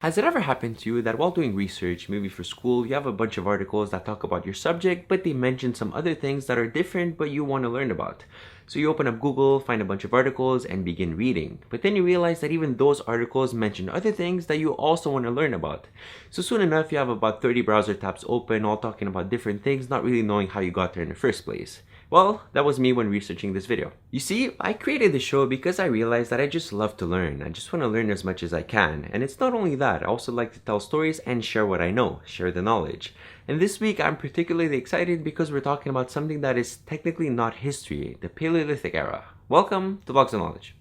Has it ever happened to you that while doing research, maybe for school, you have a bunch of articles that talk about your subject, but they mention some other things that are different but you want to learn about? So you open up Google, find a bunch of articles, and begin reading. But then you realize that even those articles mention other things that you also want to learn about. So soon enough, you have about 30 browser tabs open, all talking about different things, not really knowing how you got there in the first place. Well, that was me when researching this video. You see, I created the show because I realized that I just love to learn. I just want to learn as much as I can. And it's not only that, I also like to tell stories and share what I know, share the knowledge. And this week, I'm particularly excited because we're talking about something that is technically not history, the Paleolithic Era. Welcome to Blogs of Knowledge.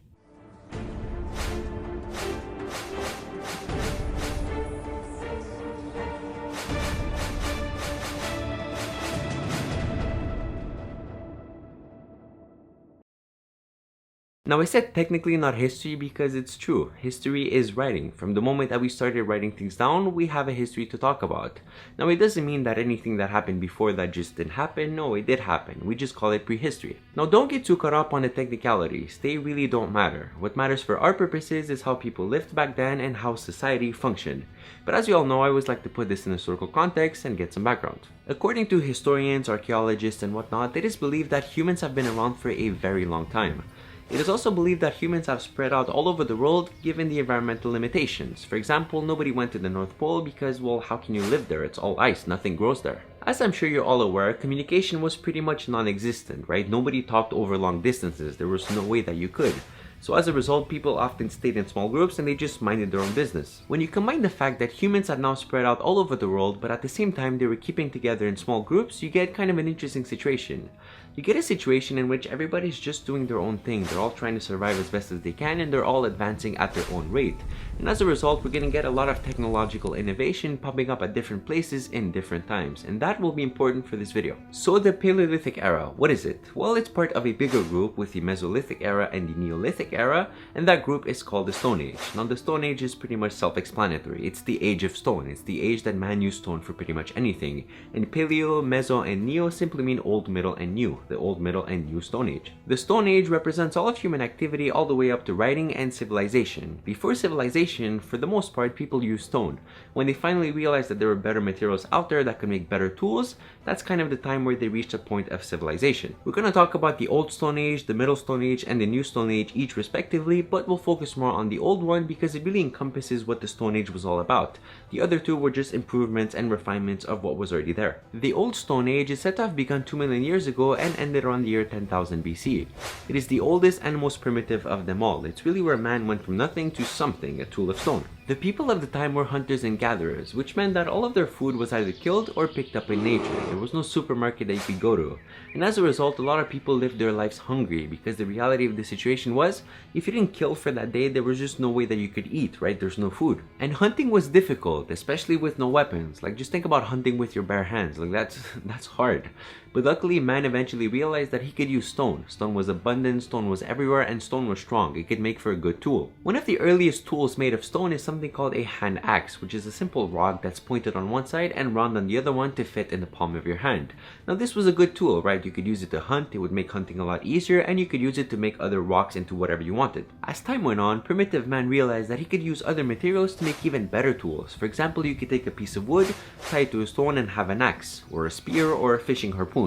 Now, I said technically not history because it's true. History is writing. From the moment that we started writing things down, we have a history to talk about. Now, it doesn't mean that anything that happened before that just didn't happen. No, it did happen. We just call it prehistory. Now, don't get too caught up on the technicalities. They really don't matter. What matters for our purposes is how people lived back then and how society functioned. But as you all know, I always like to put this in a historical context and get some background. According to historians, archaeologists, and whatnot, it is believed that humans have been around for a very long time. It is also believed that humans have spread out all over the world given the environmental limitations. For example, nobody went to the North Pole because, well, how can you live there? It's all ice, nothing grows there. As I'm sure you're all aware, communication was pretty much non-existent, right? Nobody talked over long distances. There was no way that you could. So as a result, people often stayed in small groups and they just minded their own business. When you combine the fact that humans had now spread out all over the world, but at the same time they were keeping together in small groups, you get kind of an interesting situation. You get a situation in which everybody's just doing their own thing. They're all trying to survive as best as they can and they're all advancing at their own rate. And as a result, we're going to get a lot of technological innovation popping up at different places in different times. And that will be important for this video. So the Paleolithic Era, what is it? Well, it's part of a bigger group with the Mesolithic Era and the Neolithic Era, and that group is called the Stone Age. Now, the Stone Age is pretty much self-explanatory. It's the age of stone. It's the age that man used stone for pretty much anything. And Paleo, Meso, and Neo simply mean Old, Middle, and New. The Old, Middle, and New Stone Age. The Stone Age represents all of human activity all the way up to writing and civilization. Before civilization, for the most part, people used stone. When they finally realized that there were better materials out there that could make better tools, that's kind of the time where they reached a point of civilization. We're going to talk about the Old Stone Age, the Middle Stone Age, and the New Stone Age each respectively, but we'll focus more on the old one because it really encompasses what the Stone Age was all about. The other two were just improvements and refinements of what was already there. The Old Stone Age is said to have begun 2 million years ago and ended around the year 10,000 BC. It is the oldest and most primitive of them all. It's really where man went from nothing to something, a tool of stone. The people of the time were hunters and gatherers, which meant that all of their food was either killed or picked up in nature. There was no supermarket that you could go to. And as a result, a lot of people lived their lives hungry because the reality of the situation was, if you didn't kill for that day, there was just no way that you could eat, right? There's no food. And hunting was difficult, especially with no weapons. Like, just think about hunting with your bare hands. Like, that's hard. But luckily, man eventually realized that he could use stone. Stone was abundant, stone was everywhere, and stone was strong. It could make for a good tool. One of the earliest tools made of stone is something called a hand axe, which is a simple rod that's pointed on one side and round on the other one to fit in the palm of your hand. Now, this was a good tool, right? You could use it to hunt, it would make hunting a lot easier, and you could use it to make other rocks into whatever you wanted. As time went on, primitive man realized that he could use other materials to make even better tools. For example, you could take a piece of wood, tie it to a stone, and have an axe, or a spear, or a fishing harpoon.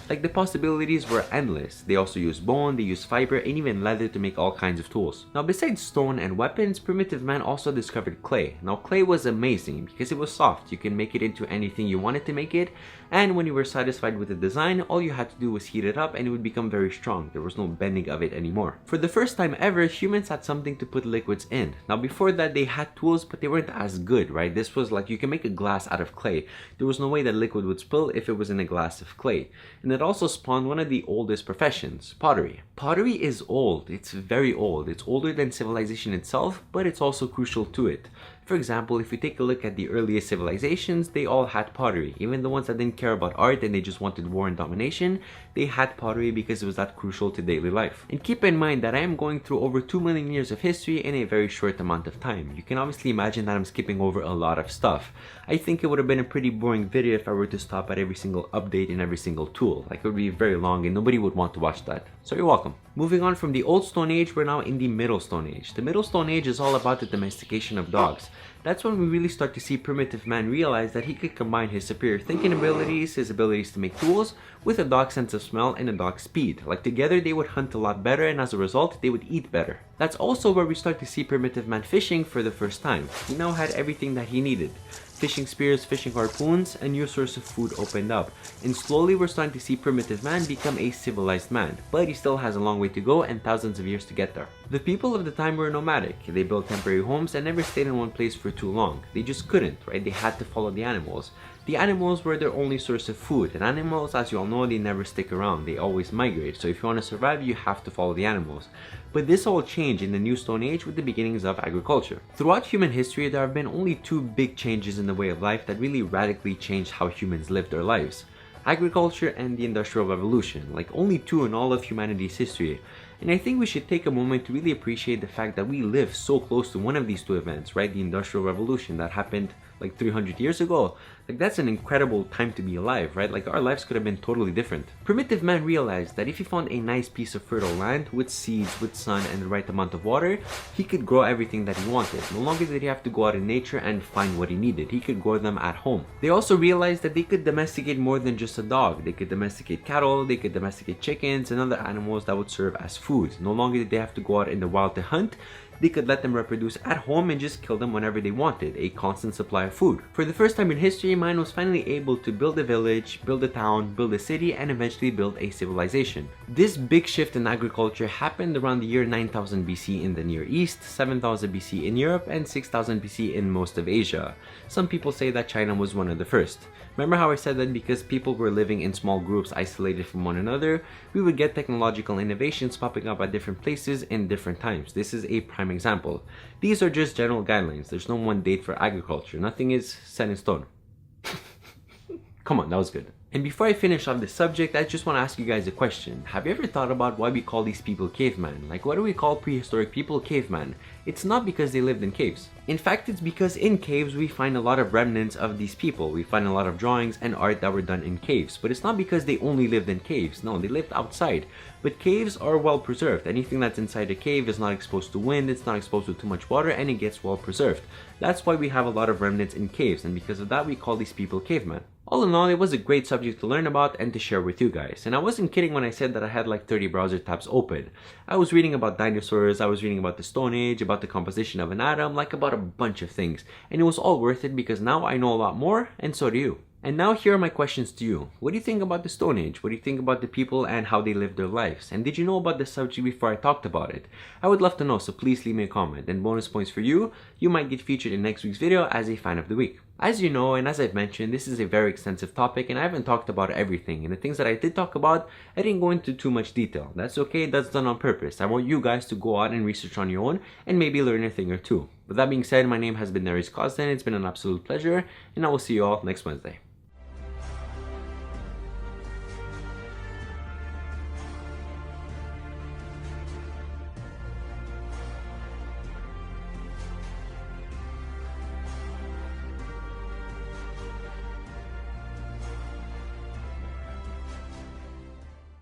Like, the possibilities were endless. They also used bone, they used fiber, and even leather to make all kinds of tools. Now, besides stone and weapons, primitive man also discovered clay. Now, clay was amazing because it was soft. You can make it into anything you wanted to make it, and when you were satisfied with the design, all you had to do was heat it up and it would become very strong. There was no bending of it anymore. For the first time ever, humans had something to put liquids in. Now, before that, they had tools, but they weren't as good, right? This was like, you can make a glass out of clay. There was no way that liquid would spill if it was in a glass of clay. And it also spawned one of the oldest professions, pottery. Pottery is old. It's very old. It's older than civilization itself, but it's also crucial to it. For example, if you take a look at the earliest civilizations, they all had pottery. Even the ones that didn't care about art and they just wanted war and domination, they had pottery because it was that crucial to daily life. And keep in mind that I am going through over 2 million years of history in a very short amount of time. You can obviously imagine that I'm skipping over a lot of stuff. I think it would have been a pretty boring video if I were to stop at every single update in every single tool. Like, it would be very long and nobody would want to watch that. So you're welcome. Moving on from the Old Stone Age, we're now in the Middle Stone Age. The Middle Stone Age is all about the domestication of dogs. That's when we really start to see primitive man realize that he could combine his superior thinking abilities, his abilities to make tools, with a dog's sense of smell and a dog's speed. Like together they would hunt a lot better, and as a result they would eat better. That's also where we start to see primitive man fishing for the first time. He now had everything that he needed. Fishing spears, fishing harpoons, a new source of food opened up. And slowly we're starting to see primitive man become a civilized man. But he still has a long way to go and thousands of years to get there. The people of the time were nomadic. They built temporary homes and never stayed in one place for too long. They just couldn't, right? They had to follow the animals. The animals were their only source of food, and animals, as you all know, they never stick around. They always migrate. So if you want to survive, you have to follow the animals. But this all changed in the New Stone Age with the beginnings of agriculture. Throughout human history, there have been only two big changes in the way of life that really radically changed how humans lived their lives. Agriculture and the Industrial Revolution, like only two in all of humanity's history. And I think we should take a moment to really appreciate the fact that we live so close to one of these two events, right? The Industrial Revolution that happened like 300 years ago. Like that's an incredible time to be alive, right? Like our lives could have been totally different. Primitive man realized that if he found a nice piece of fertile land with seeds, with sun, and the right amount of water, he could grow everything that he wanted. No longer did he have to go out in nature and find what he needed. He could grow them at home. They also realized that they could domesticate more than just a dog. They could domesticate cattle, they could domesticate chickens, and other animals that would serve as food. No longer did they have to go out in the wild to hunt. They could let them reproduce at home and just kill them whenever they wanted, a constant supply of food. For the first time in history, man was finally able to build a village, build a town, build a city, and eventually build a civilization. This big shift in agriculture happened around the year 9000 BC in the Near East, 7000 BC in Europe, and 6000 BC in most of Asia. Some people say that China was one of the first. Remember how I said that because people were living in small groups isolated from one another, we would get technological innovations popping up at different places in different times. This is a prime example. These are just general guidelines. There's no one date for agriculture. Nothing is set in stone. Come on, that was good. And before I finish off this subject, I just want to ask you guys a question. Have you ever thought about why we call these people cavemen? Like, why do we call prehistoric people cavemen? It's not because they lived in caves. In fact, it's because in caves we find a lot of remnants of these people. We find a lot of drawings and art that were done in caves. But it's not because they only lived in caves. No, they lived outside. But caves are well preserved. Anything that's inside a cave is not exposed to wind, it's not exposed to too much water, and it gets well preserved. That's why we have a lot of remnants in caves, and because of that we call these people cavemen. All in all, it was a great subject to learn about and to share with you guys. And I wasn't kidding when I said that I had like 30 browser tabs open. I was reading about dinosaurs, I was reading about the Stone Age, about the composition of an atom, like about a bunch of things. And it was all worth it because now I know a lot more, and so do you. And now here are my questions to you. What do you think about the Stone Age? What do you think about the people and how they lived their lives? And did you know about the subject before I talked about it? I would love to know, so please leave me a comment. And bonus points for you, you might get featured in next week's video as a fan of the week. As you know, and as I've mentioned, this is a very extensive topic and I haven't talked about everything. And the things that I did talk about, I didn't go into too much detail. That's okay, that's done on purpose. I want you guys to go out and research on your own and maybe learn a thing or two. With that being said, my name has been Cosden. It's been an absolute pleasure, and I will see you all next Wednesday.